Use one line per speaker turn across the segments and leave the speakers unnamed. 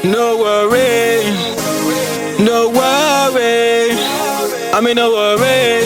No worry, no worry. I mean no worry.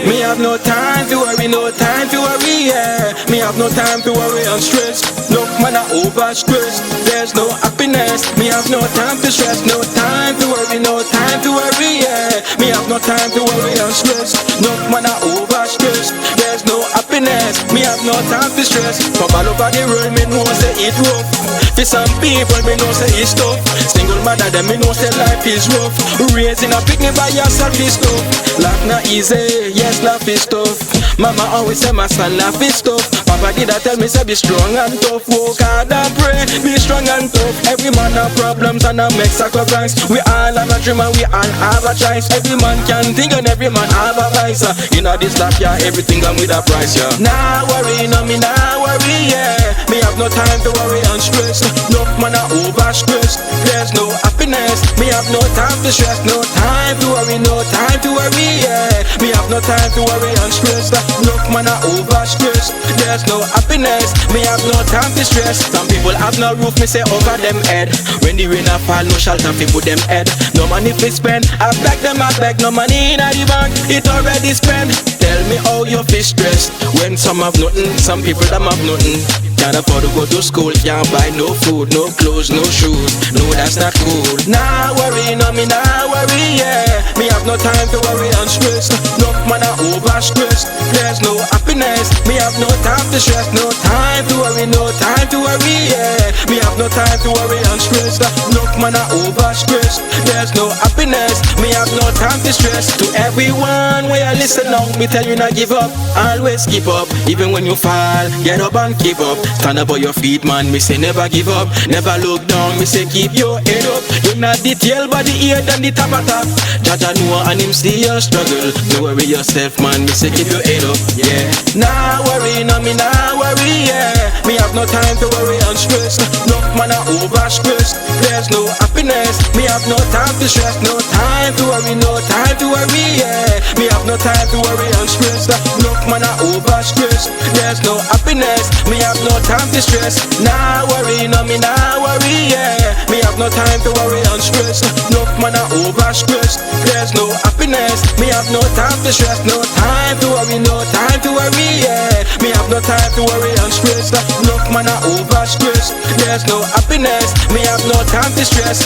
Me have no time to worry, no time to worry, yeah. Me have no time to worry and stress. No man I overstress. There's no happiness. Me have no time to stress, no time to worry, no time to worry, yeah. Me have no time to worry and stress. No man I overstress. There's no happiness. Me have no time to stress. From all over the world, me know say it rough. For some people, me know say it's tough. Single mother, them me know say life is rough. Raising a picnic by yourself is tough. Life not easy, yes, life is tough. Mama always say my son life is tough. Papa did tell me say be strong and tough. Work hard and pray, be strong and tough. Every man have problems and I make sacrifice. We all have a dream and we all have a choice. Every man can think and every man have a vice. You know this life, yeah, everything come with a price, yeah. Nah worry, no me nah worry, yeah. Me have no time to worry and stress. No man I overstress. There's no happiness. Me have no time to stress. No time to worry, no time to worry, yeah. Me have no time to worry and stress. No man I overstress. There's no happiness. Me have no time to stress. Some people have no roof, me say over them head. When the rain a fall, no shelter fi put them head. No money fi spend, I beg no money in the bank, it already spent. Tell me how you feel stressed when some have nothing, some people them have nothing. Can't afford to go to school, can't buy no food, no clothes, no shoes. No, that's not cool. Nah worry, no me nah worry, yeah. Me have no time to worry and stress. No man I overstress. There's no happiness. Me have no time to stress. No time to worry, no time to worry, yeah. Me have no time to worry and stress. No man I overstress. There's no happiness. Me have no time to stress. To everyone where you listen now, me tell you not give up. Always keep up, even when you fall. Get up and keep up. Stand up on your feet, man. Me say never give up, never look down. Me say keep your head up. You're not the tail, but the ear than the top of top. Jaja know and him see your struggle. No worry yourself, man. Me say keep your head up, yeah. Nah worry, no me nah worry, yeah. Me have no time to worry and stress. No man I overstress. There's no happiness. Me have no time to stress. No time to worry, no time to worry, yeah. Me have no time to worry and stress. No man I overstress. There's no happiness. Me have no time to stress. Nah worry, no me nah worry, yeah. Me have no time to worry and stress. No man I overstress. There's no happiness. Me have no time to stress. No time to worry, no time to worry, yeah. Me have no time to worry and stress. No man I overstress. There's no happiness. Me have no time to stress.